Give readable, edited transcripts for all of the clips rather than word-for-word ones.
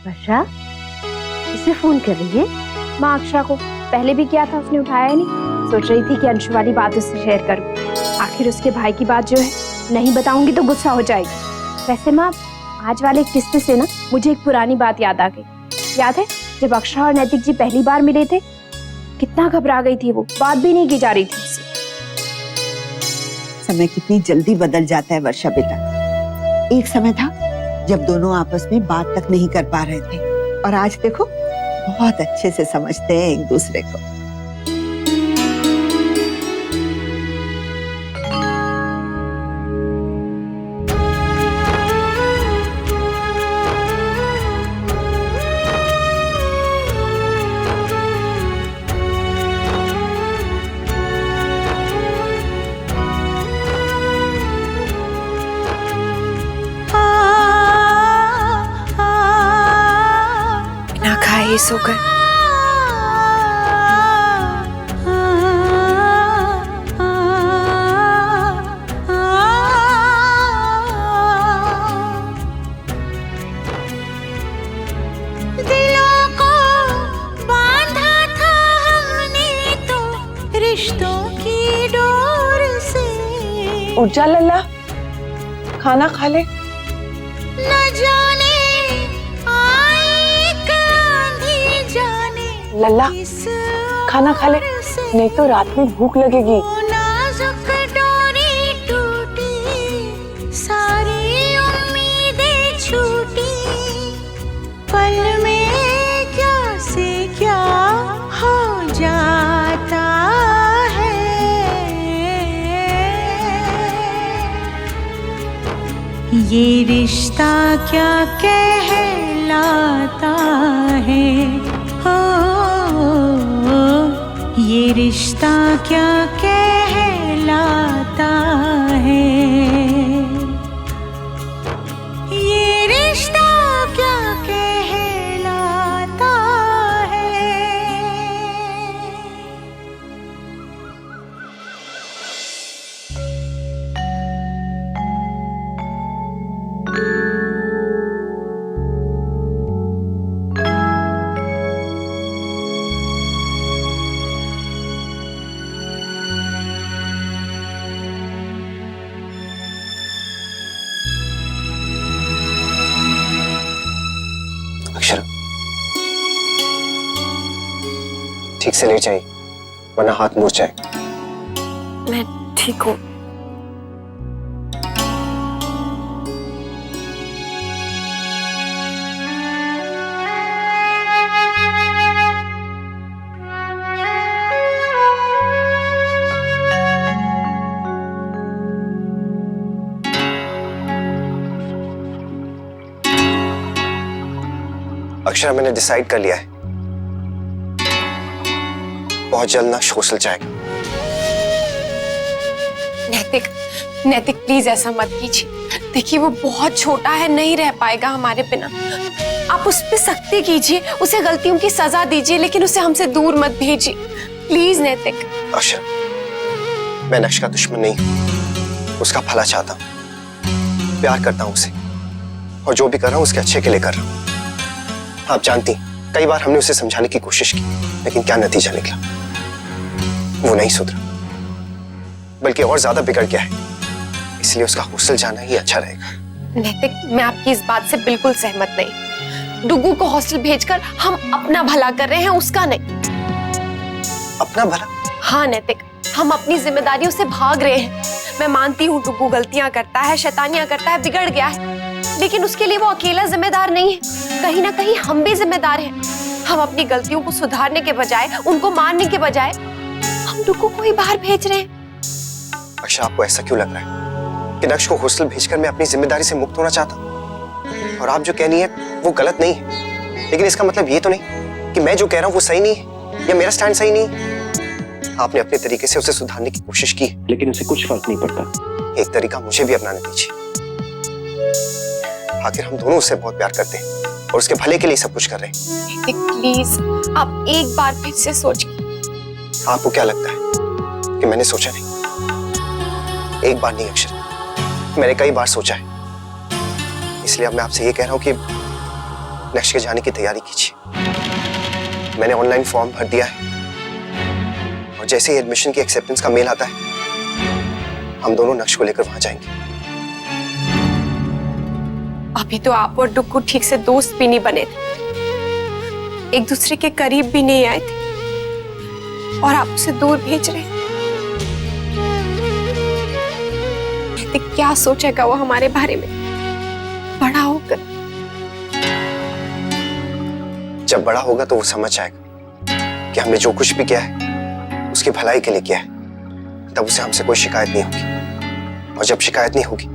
वर्षा इसे फोन कर रही है? माँ अक्षरा को पहले भी किया था, उसने उठाया ही नहीं। सोच रही थी कि अंशु वाली बात उससे शेयर करूं। आखिर उसके भाई की बात जो है नहीं बताऊंगी तो गुस्सा हो जाएगी। वैसे माँ आज वाले किस्से से ना मुझे एक पुरानी बात याद आ गई। याद है जब अक्षरा और नैतिक जी पहली बार मिले थे, कितना घबरा गई थी वो, बात भी नहीं की जा रही थी उससे। समय कितनी जल्दी बदल जाता है वर्षा बेटा। एक समय था जब दोनों आपस में बात तक नहीं कर पा रहे थे, और आज देखो बहुत अच्छे से समझते हैं एक दूसरे को। सो गए। दिलों को बांधा था हमने तो रिश्तों की डोर से। उठ जा लल्ला, खाना खा ले। न जाने लल्ला खाना खा ले, नहीं तो रात में भूख लगेगी। नाजुक डोरी टूटी, सारी उम्मीदें छूटी, पल में क्या से क्या हो जाता है। ये रिश्ता क्या कहलाता है, ये रिश्ता क्या कहलाता है, ये रिश्ता क्या कहलाता है। अक्षरा ठीक से लेट जाइए वरना हाथ मुड़ जाए। मैं ठीक हूँ। अक्षरा मैंने डिसाइड कर लिया है, बहुत जल्द ना सोशल जाएगा। नैतिक प्लीज ऐसा मत कीजिए। देखिए वो बहुत छोटा है, नहीं रह पाएगा हमारे बिना। आप उस पर सख्ती कीजिए, उसे गलतियों की सजा दीजिए, लेकिन उसे हमसे दूर मत भेजिए प्लीज। नैतिक अक्षरा मैं नक्श का दुश्मन नहीं हूं, उसका भला चाहता हूं, प्यार करता हूं उसे, और जो भी कर रहा हूं उसके अच्छे के लिए कर रहा हूं। आप जानती हैं कई बार हमने उसे समझाने की कोशिश की, लेकिन क्या नतीजा निकला, वो नहीं सुधरा बल्कि और ज्यादा बिगड़ गया है। इसलिए उसका हॉस्टल जाना ही अच्छा रहेगा। नैतिक मैं आपकी इस बात से बिल्कुल सहमत नहीं। डुगू को हॉस्टल भेजकर हम अपना भला कर रहे हैं, उसका नहीं। अपना भला? हाँ नैतिक, हम अपनी जिम्मेदारियों से भाग रहे हैं। मैं मानती हूँ डुगू गलतियां करता है, शैतानियां करता है, बिगड़ गया है, लेकिन उसके लिए वो अकेला जिम्मेदार नहीं है। कहीं ना कहीं हम भी जिम्मेदार हैं। हम अपनी गलतियों को सुधारने के बजाय, उनको मारने के बजाय, हम डुगू को ही बाहर भेज रहे हैं। अक्षरा आपको ऐसा क्यों लग रहा है कि नक्श को हॉस्टल भेजकर मैं अपनी जिम्मेदारी से मुक्त होना चाहता हूँ? और आप जो कहनी है वो गलत नहीं है, लेकिन इसका मतलब ये तो नहीं कि मैं जो कह रहा हूँ वो सही नहीं है या मेरा स्टैंड सही नहीं है। आपने अपने तरीके से उसे सुधारने की कोशिश की, लेकिन उसे कुछ फर्क नहीं पड़ता। एक तरीका मुझे भी अपनाना दीजिए। आखिर हम दोनों उससे बहुत प्यार करते हैं और उसके भले के लिए सब कुछ कर रहे हैं। प्लीज आप एक बार फिर से सोचिए। आपको क्या लगता है कि मैंने सोचा नहीं? एक बार नहीं अक्षर, मैंने कई बार सोचा है। इसलिए अब मैं आपसे ये कह रहा हूं कि नेक्स्ट के जाने की तैयारी कीजिए। मैंने ऑनलाइन फॉर्म भर दिया है और जैसे ही एडमिशन की एक्सेप्टेंस का मेल आता है हम दोनों नक्श को लेकर वहां जाएंगे। अभी तो आप और डुग्गू ठीक से दोस्त भी नहीं बने थे, एक दूसरे के करीब भी नहीं आए थे और आप उसे दूर भेज रहे हैं। क्या सोचेगा वो हमारे बारे में बड़ा होकर? जब बड़ा होगा तो वो समझ जाएगा कि हमने जो कुछ भी किया है उसकी भलाई के लिए किया है, तब उसे हमसे कोई शिकायत नहीं होगी। और जब शिकायत नहीं होगी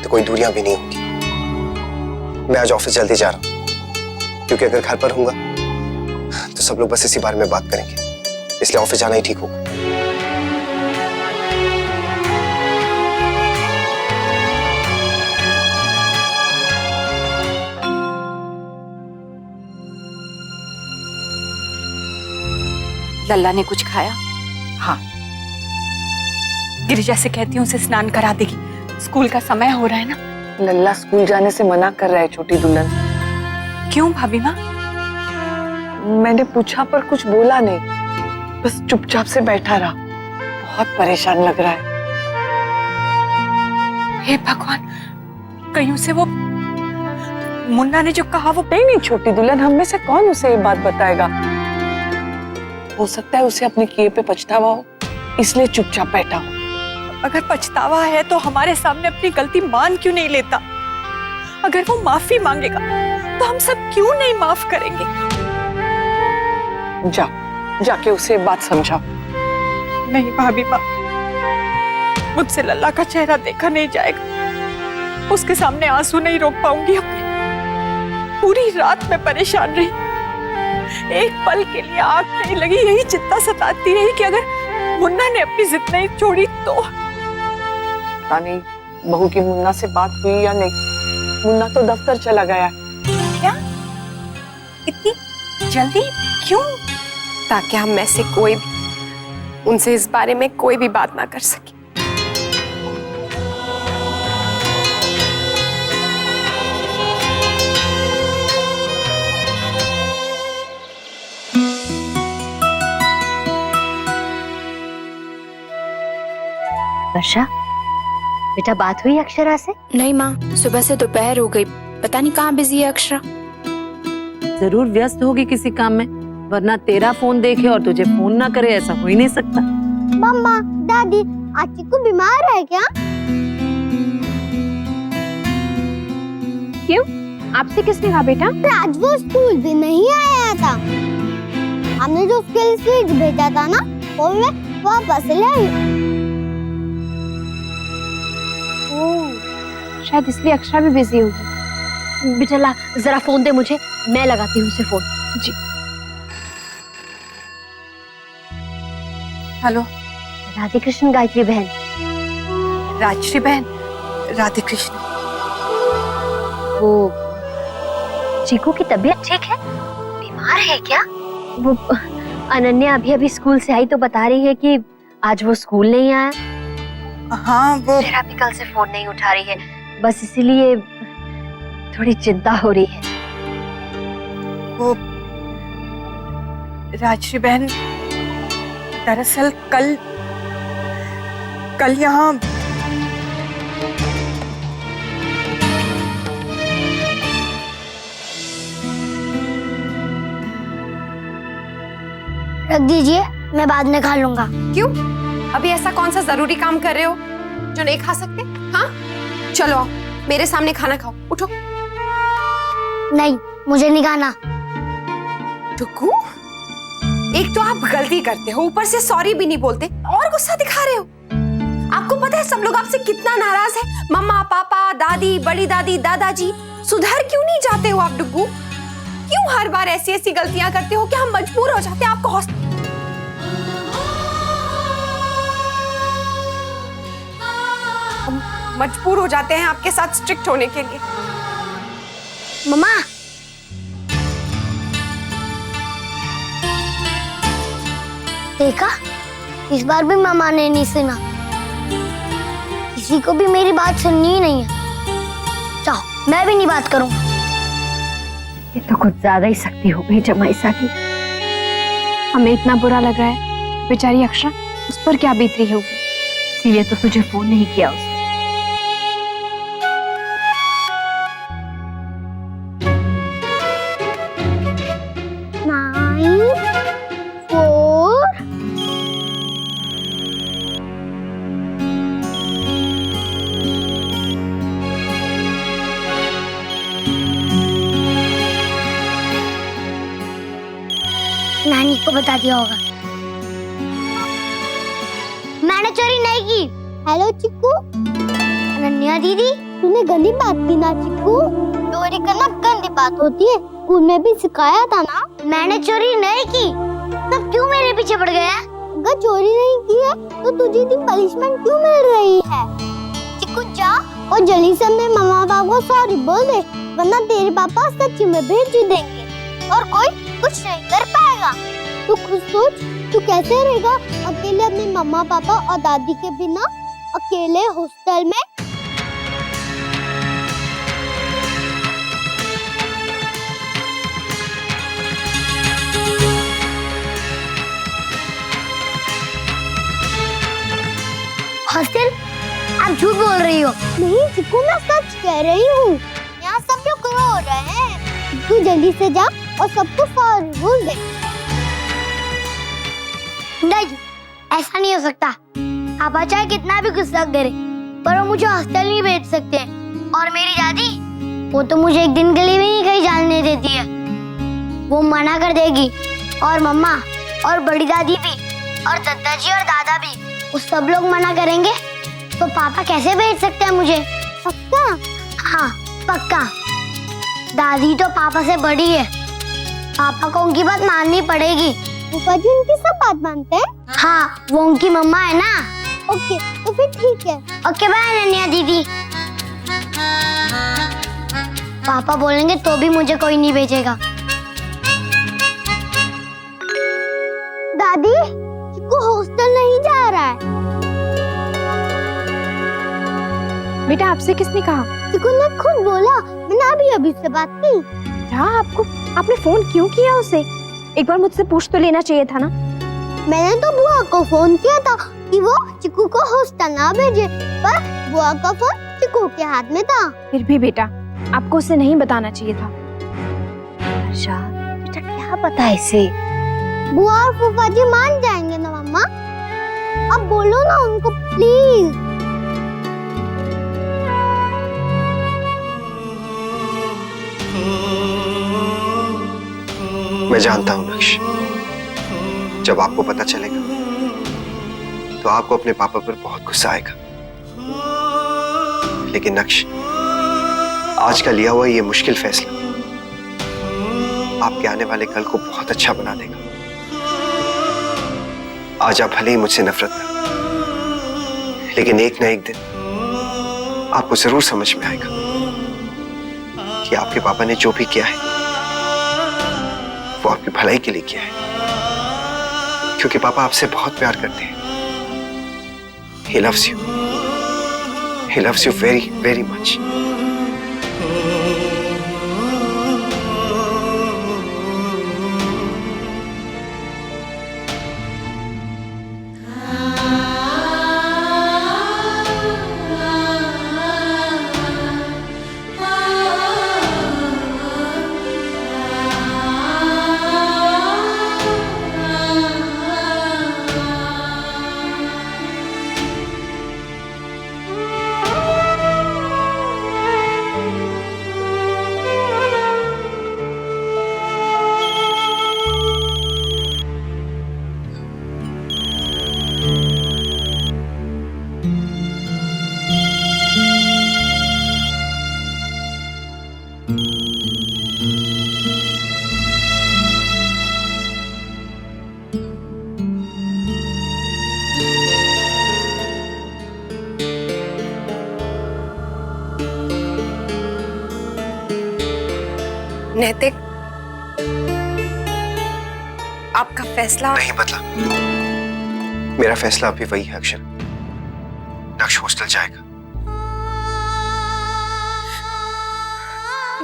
तो कोई दूरियां भी नहीं होगी। मैं आज ऑफिस जल्दी जा रहा हूं क्योंकि अगर घर पर होऊंगा तो सब लोग बस इसी बारे में बात करेंगे, इसलिए ऑफिस जाना ही ठीक होगा। लल्ला ने कुछ खाया? हाँ। गिरिजा से कहती हूँ उसे स्नान करा देगी, स्कूल का समय हो रहा है ना। लल्ला स्कूल जाने से मना कर रहा है छोटी दुल्हन। क्यों भाभी माँ? मैंने पूछा पर कुछ बोला नहीं, बस चुपचाप से बैठा रहा। बहुत परेशान लग रहा है। हे भगवान, कहीं उसे वो मुन्ना ने जो कहा वो नहीं। छोटी दुल्हन, हम में से कौन उसे ये बात बताएगा? हो सकता है उसे अपने किए पे पछतावा हो, इसलिए चुपचाप बैठा हो। अगर पछतावा है तो हमारे सामने अपनी गलती मान क्यों नहीं लेता? अगर वो माफी मांगेगा तो हम सब क्यों नहीं माफ करेंगे? जाके उसे बात समझाओ। नहीं भाभी माँ, मुझसे लल्ला का चेहरा देखा नहीं जाएगा। उसके सामने आंसू नहीं रोक पाऊंगी अपने। पूरी रात में परेशान रही, एक पल के लिए आंख नहीं लगी, यही चिंता सताती रही कि अगर मुन्ना ने अपनी जिद नहीं छोड़ी तो। पता नहीं बहू की मुन्ना से बात हुई या नहीं। मुन्ना तो दफ्तर चला गया है। क्या? इतनी जल्दी क्यों? ताकि हम में से कोई भी उनसे इस बारे में कोई भी बात ना कर सके। वर्षा, बेटा बात हुई अक्षरा से? नहीं माँ, सुबह से दोपहर हो गई, पता नहीं कहाँ बिजी है अक्षरा। जरूर व्यस्त होगी किसी काम में, वरना तेरा फोन देखे और तुझे फोन ना करे, ऐसा हो ही नहीं सकता। मम्मा, दादी, आज चिक्कू बीमार है क्या? क्यों? आपसे किसने कहा बेटा? आज वो स्कूल भी नहीं आया था। हमने जो उसके स्वीट भेजा था ना, वो मैं वापस ले आई। शायद इसलिए अक्षरा भी बिजी होगी। बेटा ला जरा फोन दे मुझे, मैं लगाती हूँ उसे फोन। जी। हेलो, राधे कृष्ण गायत्री बहन। राजश्री बहन, राधे कृष्ण। वो चीकू की तबीयत ठीक है? बीमार है क्या? वो अनन्या अभी अभी स्कूल से आई तो बता रही है कि आज वो स्कूल नहीं आया। हाँ, वो मेरा भी कल से फोन नहीं उठा रही है, बस इसीलिए थोड़ी चिंता हो रही है। वो राजश्री बहन, दरअसल कल यहाँ रख दीजिए, मैं बाद में खा लूंगा। क्यों? अभी ऐसा कौन सा जरूरी काम कर रहे हो जो नहीं खा सकते? हाँ, चलो आओ, मेरे सामने खाना खाओ, उठो। नहीं, मुझे नहीं खाना। टुकू, एक तो आप गलती करते हो, ऊपर से सॉरी भी नहीं बोलते और गुस्सा दिखा रहे हो। आपको पता है सब लोग आपसे कितना नाराज है? मम्मा, पापा, दादी, बड़ी दादी, दादाजी। सुधर क्यों नहीं जाते हो आप डुग्गू? क्यों हर बार ऐसी ऐसी गलतियां करते हो कि हम मजबूर हो जाते हैं आपको मजबूर हो जाते हैं आपके साथ स्ट्रिक्ट होने के लिए। मम्मा, देखा, इस बार भी मामा ने नहीं सुना। किसी को भी मेरी बात सुननी ही नहीं है। जाओ, मैं भी नहीं बात करूं। ये तो कुछ ज्यादा ही सख्ती हो गई जमाईसा की। हमें इतना बुरा लग रहा है, बेचारी अक्षरा, उस पर क्या बीत रही होगी। इसीलिए तो तुझे फोन नहीं किया उसने। 9 4 नानी को बता दिया होगा। मैंने चोरी नहीं की। हेलो चिक्कू। अनन्या दीदी, तूने गंदी बात की ना चिक्कू। चोरी करना गंदी बात होती है, स्कूल में भी सिखाया था ना। मैंने चोरी नहीं की, तब क्यों मेरे पीछे पड़ गया? अगर चोरी नहीं की है तो तुझे इतनी पनिशमेंट क्यों मिल रही है? चिक्कू जा और जल्दी से अपने मम्मा पापा को सॉरी बोल दे, वरना तेरे पापा सच्ची में भेज देंगे और कोई कुछ नहीं कर पाएगा। तू खुद सोच, तू कैसे रहेगा अकेले अपने मम्मा पापा और दादी के बिना, अकेले हॉस्टल में? हॉस्टल? आप झूठ बोल रही हो। नहीं चिक्कू, मैं सच कह रही हूँ। यहाँ सब लोग रो रहे हैं। तू जल्दी से जा और सबको सॉरी बोल दे। नहीं, ऐसा नहीं हो सकता। पापा चाहे कितना भी गुस्सा करे, पर वो मुझे हॉस्टल नहीं भेज सकते। और मेरी दादी, वो तो मुझे एक दिन के लिए भी नहीं कहीं जाने देती है। वो मना कर देगी। और मम्मा और बड़ी दादी भी, और दादाजी और दादा भी, वो सब लोग मना करेंगे। तो पापा कैसे भेज सकते हैं मुझे? पक्का? हाँ पक्का। दादी तो पापा से बड़ी है, पापा को उनकी बात माननी पड़ेगी। पापा जी उनकी सब बात मानते हैं? हाँ, वो उनकी मम्मा है ना। ओके, तो फिर ठीक है। ओके बाय अनन्या दीदी। पापा बोलेंगे तो भी मुझे कोई नहीं भेजेगा। दादी, चिक्कू हॉस्टल नहीं जा रहा है। बेटा, आपसे किसने कहा? चिक्कू ने खुद बोला, मैंने अभी से बात की। क्या आपने फोन क्यों किया उसे? एक बार मुझसे पूछ तो लेना चाहिए था ना। मैंने तो बुआ को फोन किया था कि वो चिक्कू को हॉस्टल ना भेजे, पर बुआ का फोन चिक्कू के हाथ में था। फिर भी बेटा, आपको उसे नहीं बताना चाहिए था। अच्छा बेटा, क्या पता है इसे? बुआ और फूफा जी मान जाएंगे ना मम्मा? अब बोलो ना उनको प्लीज। मैं जानता हूं नक्श, जब आपको पता चलेगा तो आपको अपने पापा पर बहुत गुस्सा आएगा। लेकिन नक्श, आज का लिया हुआ ये मुश्किल फैसला आपके आने वाले कल को बहुत अच्छा बना देगा। आज आप भले ही मुझसे नफरत करें, लेकिन एक ना एक दिन आपको जरूर समझ में आएगा कि आपके पापा ने जो भी किया है वो आपकी भलाई के लिए किया है, क्योंकि पापा आपसे बहुत प्यार करते हैं। He loves you. He loves you very, very much. नैतिक, आपका फैसला नहीं बदला। मेरा फैसला अभी वही है अक्षर। नक्श हॉस्टल जाएगा।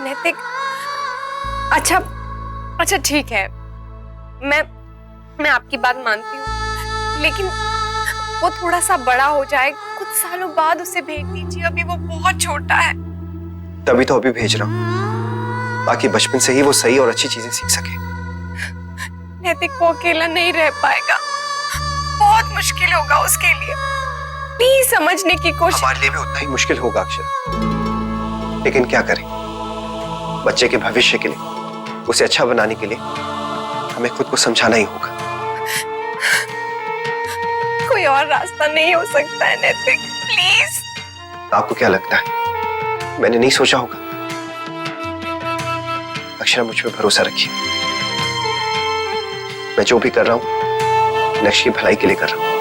नैतिक, अच्छा अच्छा ठीक है, मैं आपकी बात मानती हूँ, लेकिन वो थोड़ा सा बड़ा हो जाए, कुछ सालों बाद उसे भेज दीजिए, अभी वो बहुत छोटा है। तभी तो अभी भेज रहा हूँ, ताकि बचपन से ही वो सही और अच्छी चीजें सीख सके। नैतिक वो अकेला नहीं रह पाएगा, बहुत मुश्किल होगा उसके लिए। प्लीज समझने की कोशिश। हमारे लिए भी उतना ही मुश्किल होगा अक्षरा, लेकिन क्या करें, बच्चे के भविष्य के लिए, उसे अच्छा बनाने के लिए हमें खुद को समझाना ही होगा। कोई और रास्ता नहीं हो सकता है नैतिक, प्लीज। आपको क्या लगता है मैंने नहीं सोचा होगा? अक्षरा मुझ पे भरोसा रखिए, मैं जो भी कर रहा हूं लक्ष्य की भलाई के लिए कर रहा हूं।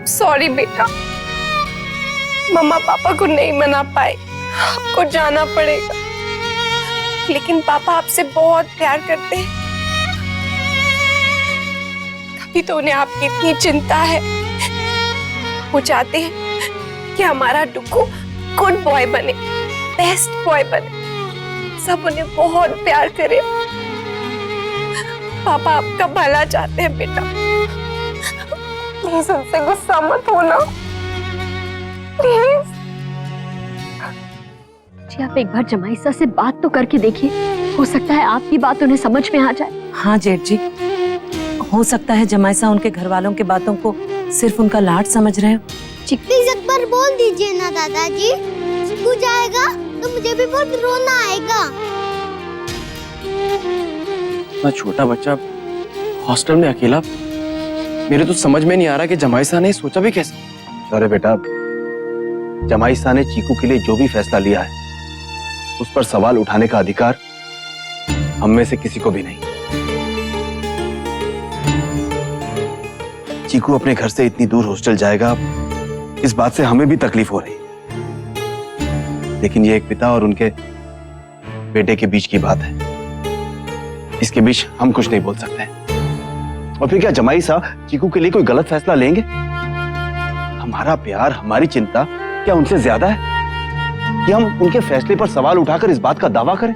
सॉरी बेटा, मम्मा पापा को नहीं मना पाए, आपको जाना पड़ेगा। लेकिन पापा आपसे बहुत प्यार करते हैं, तभी तो उन्हें आपकी इतनी चिंता है। वो चाहते हैं कि हमारा डुक्कू गुड बॉय बने, बेस्ट बॉय बने, सब उन्हें बहुत प्यार करे। पापा आपका भला चाहते हैं बेटा, प्लीज उनसे गुस्सा मत होना, प्लीज। जी आप एक बार जमाईसा से बात तो करके देखिए, हो सकता है आपकी बात उन्हें समझ में आ जाए। हाँ जेठ जी, हो सकता है जमाईसा उनके घर वालों की बातों को सिर्फ उनका लाड समझ रहे हो। प्लीज एक बार बोल दीजिए ना दादाजी, चिक्कू जाएगा तो मुझे भी बहुत रोना आएगा। इतना छोटा बच्चा हॉस्टल में अकेला, मेरे तो समझ में नहीं आ रहा कि जमाईसा ने सोचा भी कैसे। अरे बेटा, जमाईसा ने चीकू के लिए जो भी फैसला लिया है उस पर सवाल उठाने का अधिकार हम में से किसी को भी नहीं। चीकू अपने घर से इतनी दूर हॉस्टल जाएगा, इस बात से हमें भी तकलीफ हो रही है, लेकिन ये एक पिता और उनके बेटे के बीच की बात है, इसके बीच हम कुछ नहीं बोल सकते हैं। और फिर क्या जमाईसा चीकू के लिए कोई गलत फैसला लेंगे? हमारा प्यार, हमारी चिंता क्या उनसे ज्यादा है कि हम उनके फैसले पर सवाल उठाकर इस बात का दावा करें?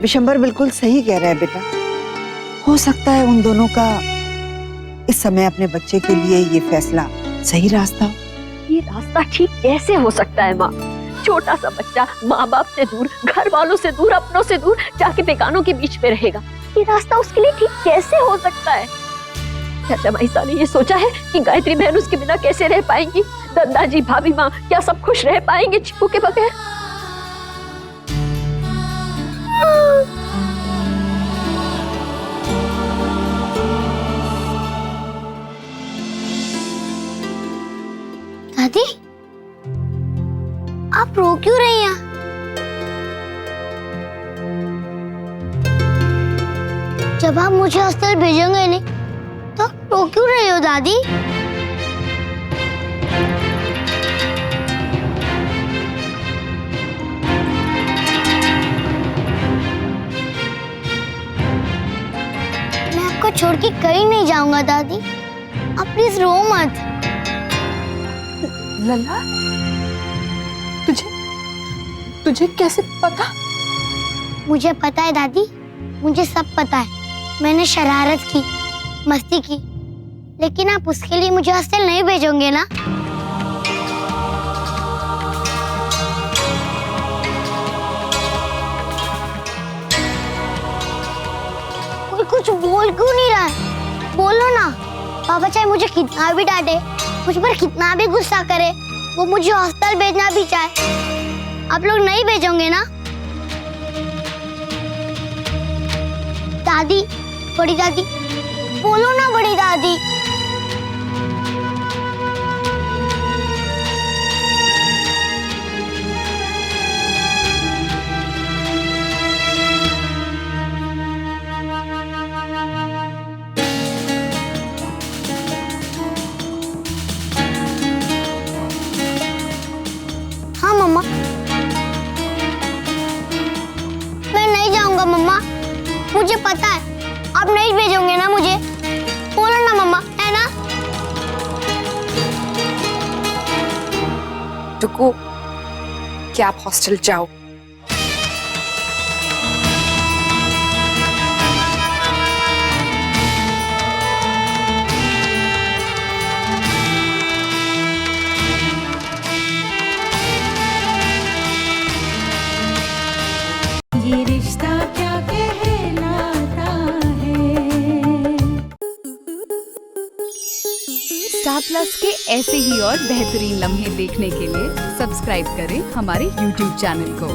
विशंबर बिल्कुल सही कह रहा है बेटा, हो सकता है उन दोनों का इस समय अपने बच्चे के लिए ये फैसला सही रास्ता हो। ये रास्ता ठीक कैसे हो सकता है माँ? छोटा सा बच्चा माँ बाप से दूर, घर वालों से दूर, अपनों से दूर जाके बेगानों के बीच में रहेगा, ये रास्ता उसके लिए ठीक कैसे हो सकता है? क्या जमाईसा ने ये सोचा है कि गायत्री बहन उसके बिना कैसे रह पाएंगी? दादाजी, भाभी माँ क्या सब खुश रह पाएंगे चिक्कू के बगैर? दादी, आप रो क्यों रही हैं? जब आप मुझे हॉस्टल भेजेंगे नहीं तो रो क्यों रही हो दादी? मैं आपको छोड़ के कहीं नहीं जाऊंगा दादी, आप प्लीज रो मत। लल्ला, तुझे कैसे पता? मुझे पता है दादी, मुझे सब पता है। मैंने शरारत की, मस्ती की, लेकिन आप उसके लिए मुझे हॉस्टल नहीं भेजोगे ना? कोई कुछ बोल क्यों नहीं रहा है? बोलो ना। पापा चाहे मुझे कितना भी डांटे, मुझ पर कितना भी गुस्सा करे, वो मुझे हॉस्टल भेजना भी चाहे, आप लोग नहीं भेजोगे ना? दादी, बड़ी दादी, बोलो ना बड़ी दादी। टुकु, क्या आप हॉस्टल जाओ? ये रिश्ता क्या कहलाता है। स्टार प्लस के ऐसे ही और बेहतरीन लम्हे देखने के लिए सब्सक्राइब करें हमारे YouTube चैनल को।